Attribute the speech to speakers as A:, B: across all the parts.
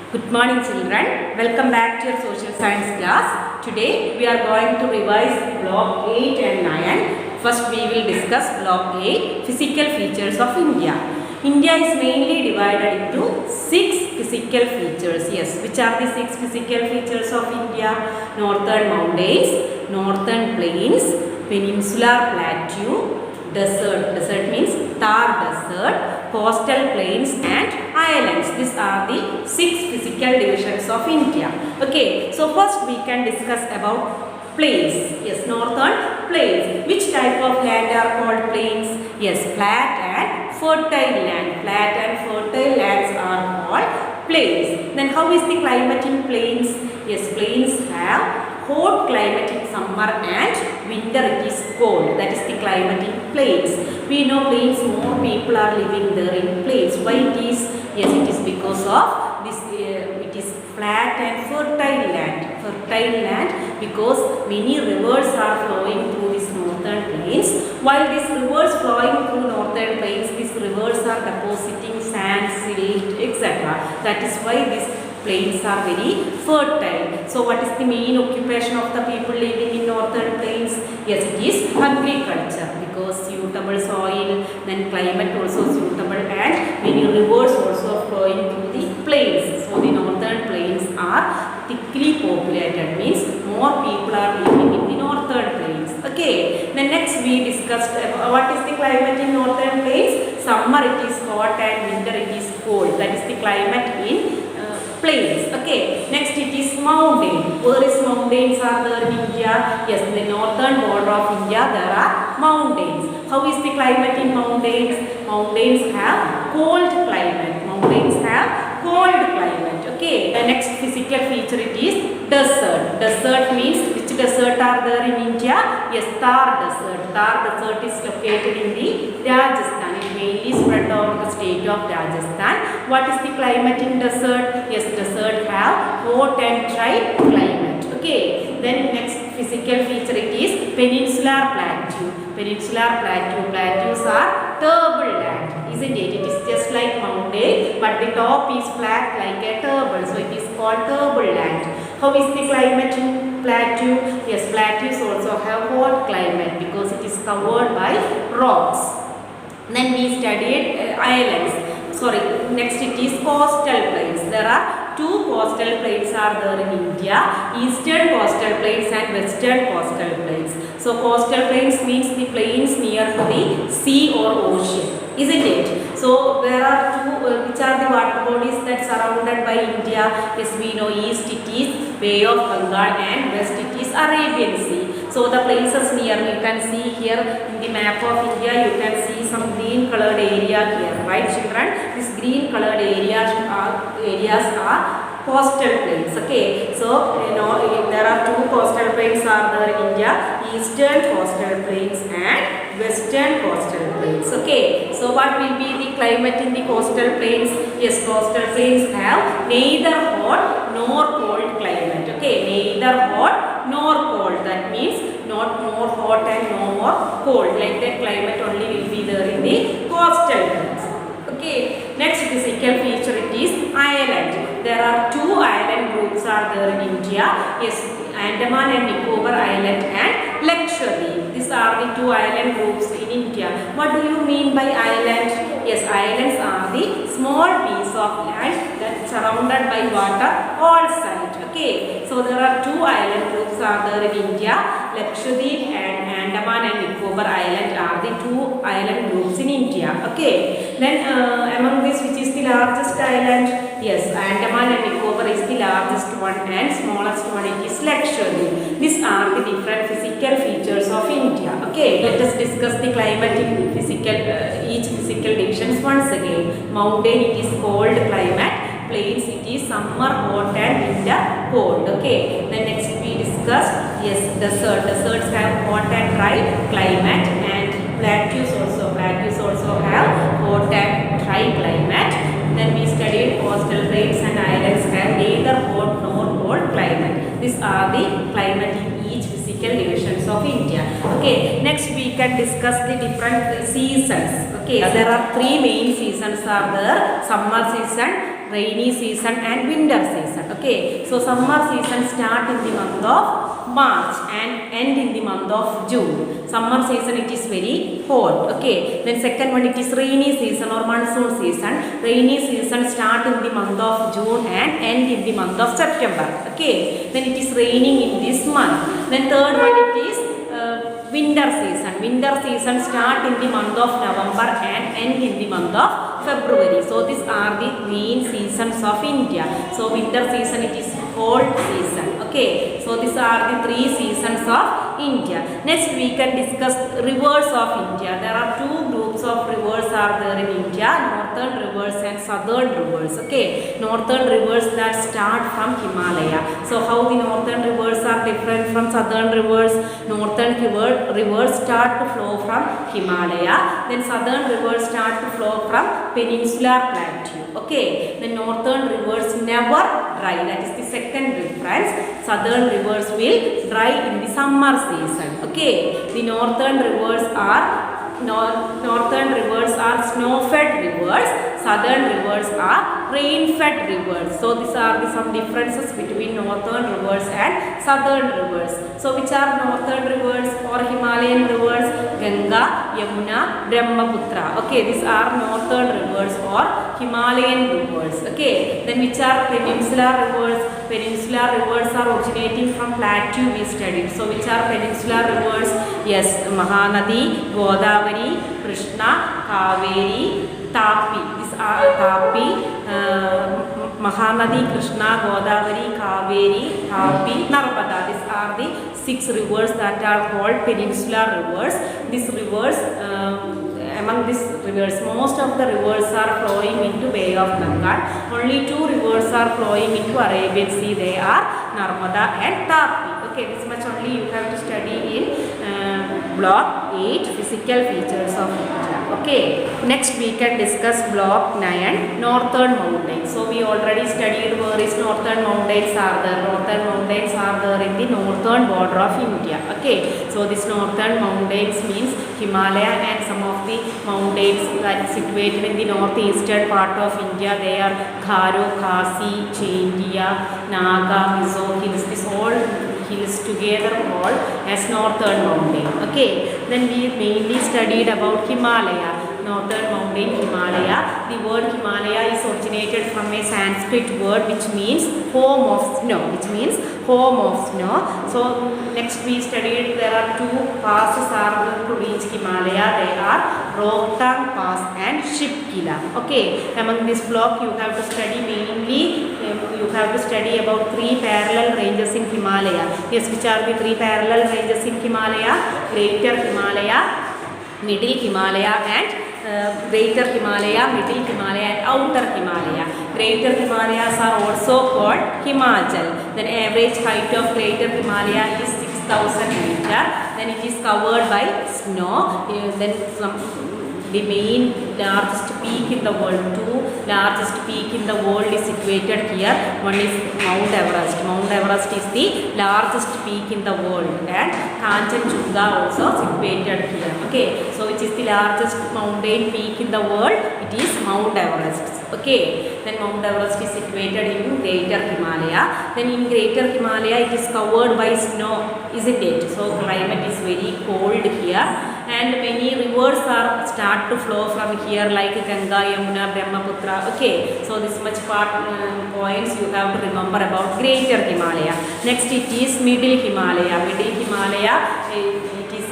A: Good morning children, welcome back to your social science class. Today we are going to revise block 8 and 9. First we will discuss block 8, physical features of India. India is mainly divided into 6 physical features. Yes, which are the 6 physical features of India? Northern mountains, northern plains, peninsular plateau, desert means Thar desert, coastal plains and islands. These are the 6 physical divisions of India. Okay, so first we can discuss about plains. Yes, northern plains. Which type of land are called plains? Yes, flat and fertile land. Flat and fertile lands are called plains. Then how is the climate in plains? Yes, plains have hot climate in summer and winter it is cold. That is the climate in plains. We know plains, more people are living there in plains. Why it is? Yes, it is because of this. It is flat and fertile land. Fertile land because many rivers are flowing through this northern plains. While these rivers flowing through northern plains, these rivers are depositing sand, silt, etc. That is why these plains are very fertile. So what is the main occupation of the people living in northern plains? Yes, it is agriculture because suitable soil, then climate also suitable and many rivers also flowing through the plains. So the northern plains are thickly populated, means more people are living in the northern plains. Okay, then next we discussed what is the climate in northern plains. Summer it is hot and winter it is cold. That is the climate in plains. Okay, next it is mountain. Where is mountains are there in India? Yes, in the northern border of India there are mountains. How is the climate in mountains? Mountains have cold climate. Mountains have cold climate. Okay, the next physical feature it is desert. Desert means which desert are there in India? Yes, Thar desert. Thar desert is located in the Rajasthan. It mainly spread over the state of Rajasthan. What is the climate in desert? Yes, desert have hot and dry climate. Okay, then next physical feature it is peninsular plateau. Peninsular plateau. Plateaus are table land, isn't it? It is just like mountain, but the top is flat like a table, so it is called table land. How is the climate in plateau? Yes, plateaus also have hot climate because it is covered by rocks. Then we studied islands. Next it is coastal plains. There are 2 coastal plains are there in India, eastern coastal plains and western coastal plains. So coastal plains means the plains near to the sea or ocean, isn't it? So there are 2 which are the water bodies that surrounded by India. Yes, we know east it is Bay of Bengal and west it is Arabian Sea. So the places near, you can see here in the map of India, you can see some green colored area here, right children? These green colored areas are coastal plains. Okay, so you know there are 2 coastal plains are there in India, eastern coastal plains and western coastal plains. Okay, so what will be the climate in the coastal plains? Yes, coastal plains have neither hot nor cold climate. Okay, neither hot nor cold. That means not more hot and no more cold. Like that climate only will be there in the coastal plains. Okay, next physical feature it is island. There are 2 island groups are there in India. Yes, Andaman and Nicobar Island and Lakshadweep. These are the 2 island groups in India. What do you mean by island? Yes, islands are the small piece of land that is surrounded by water all sides. Okay, so there are 2 island groups are there in India. Lakshadweep and Andaman and Nicobar Island are the 2 island groups in India. Okay, then among these which is the largest island? Yes, Andaman and Nicobar is the largest one and smallest one it is Lakshadweep. These are the different physical features of India. Okay, let us discuss the climate in each physical divisions once again. Mountain it is cold climate. Plains it is summer hot and winter cold. Okay, then next we discussed desert. Deserts have hot and dry climate and plateaus also have hot and dry climate. Then we studied coastal plains and islands have neither hot nor cold climate. These are the climate in each physical divisions of India. Okay, next we can discuss the different seasons. Okay, there are 3 main seasons are there: summer season, rainy season and winter season. Okay, so summer season start in the month of March and end in the month of June. Summer season it is very hot. Okay, then second one it is rainy season or monsoon season. Rainy season start in the month of June and end in the month of September. Okay, then it is raining in this month. Then third one it is winter season. Winter season start in the month of November and end in the month of February. So these are the main seasons of India. So winter season it is cold season. Okay, so these are the three seasons of India. Next we can discuss rivers of India. There are two groups of rivers are there in India, northern rivers and southern rivers. Okay, northern rivers that start from Himalaya. So how the northern rivers are different from southern rivers? Northern rivers start to flow from Himalaya, then southern rivers start to flow from peninsular plateau. Okay, the northern rivers never dry, that is the second difference. Southern rivers will dry in the summer season. Okay, the northern rivers are snow-fed rivers, southern rivers are rain-fed rivers. So these are some differences between northern rivers and southern rivers. So which are northern rivers or Himalayan rivers? Ganga, Yamuna, Brahmaputra. Okay, these are northern rivers or Himalayan rivers. Okay, then which are peninsular rivers? Peninsular rivers are originating from plateau we studied. So which are peninsular rivers? Yes, Mahanadi, Godavari, Krishna, Kaveri, Tapi. These are Tapi, Mahanadi, Krishna, Godavari, Kaveri, Tapi, Narmada. These are the 6 rivers that are called peninsular rivers. These rivers, among these rivers, most of the rivers are flowing into Bay of Bengal. Only 2 rivers are flowing into Arabian Sea. They are Narmada and Tapi. Okay, this much only you have to study in block 8, physical features of India. Okay, next we can discuss block 9, northern mountains. So we already studied where is northern mountains are there. Northern mountains are there in the northern border of India. Okay, so this northern mountains means Himalaya and some of the mountains that are situated in the northeastern part of India. They are Garo, Khasi, Chindia, Naga, Mizo hills. This all hills together called as northern mountain. Okay, then we mainly studied about Himalaya, northern mountain Himalaya. The word Himalaya is originated from a Sanskrit word which means home of snow, So next we studied there are 2 passes are to reach Himalaya. They are Rohtang Pass and Shipkila. Okay, among this block you have to study mainly you have to study about 3 parallel ranges in Himalaya. Yes, which are the 3 parallel ranges in Himalaya? Greater Himalaya, Middle Himalaya and Greater Himalaya, Middle Himalaya and Outer Himalaya. Greater Himalayas are also called Himachal. Then average height of Greater Himalaya is 6,000 meter. Then it is covered by snow. Then the main largest peak in the world, 2 largest peak in the world is situated here. One is Mount Everest. Mount Everest is the largest peak in the world and Kanchenjunga also situated here. Okay, so which is the largest mountain peak in the world? It is Mount Everest. Okay, then Mount Everest is situated in Greater Himalaya. Then in Greater Himalaya it is covered by snow, isn't it? So climate is very cold here and many rivers are start to flow from here like Ganga, Yamuna, Brahmaputra. Okay, so this much points you have to remember about Greater Himalaya. Next it is Middle Himalaya. Middle Himalaya, it is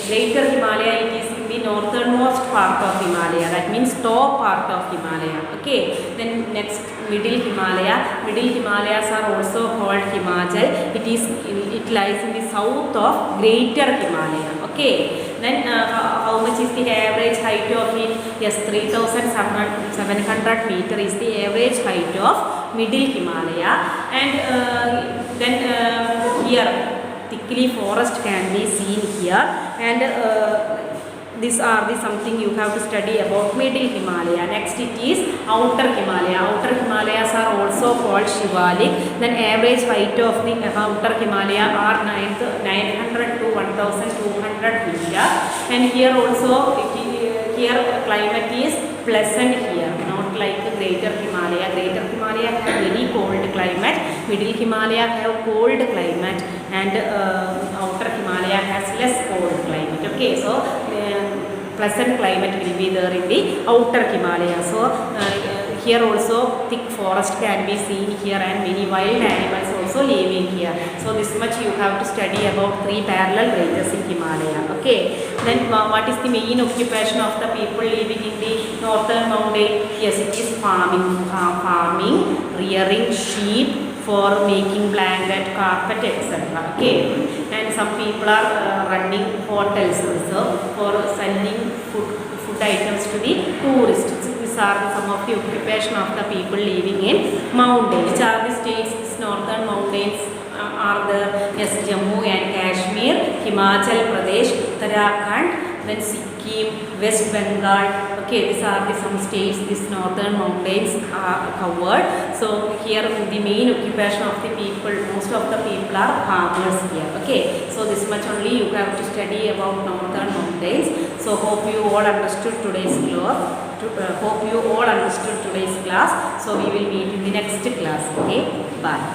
A: Greater Himalaya, it is in the northernmost part of Himalaya, that means top part of Himalaya. Okay, then next Middle Himalaya. Middle Himalayas are also called Himachal. It lies in the south of Greater Himalaya. Okay, then how much is the average height of it? Yes, 3,700 meter is the average height of Middle Himalaya. And then here thickly forest can be seen here. And these are the something you have to study about Middle Himalaya. Next it is Outer Himalaya. Outer Himalayas are also called Shivalik. Then average height of the Outer Himalaya are 900 to 1,200 meter. And here also here climate is pleasant here, not like Greater Himalaya. Greater Himalaya have very cold climate, Middle Himalaya have cold climate, and Outer Himalaya has less cold climate. Okay, so pleasant climate will be there in the Outer Himalaya. So here also thick forest can be seen here, and many wild animals also living here. So this much you have to study about 3 parallel ranges in Himalaya. Okay, then what is the main occupation of the people living in the northern mountain? Yes, it is farming, rearing sheep for making blanket, carpet, etc. Okay, and some people are running hotels also for selling food items to the tourists. These are some of the occupation of the people living in mountains. Which are the states? These northern mountains are there. Yes, Jammu and Kashmir, Himachal Pradesh, Uttarakhand, then Sikkim, West Bengal. Okay, these are the some states these northern mountains are covered. So here the main occupation of the people, most of the people are farmers here. Okay, so this much only you have to study about northern mountains. So hope you all understood today's class. So we will meet in the next class. Okay, bye.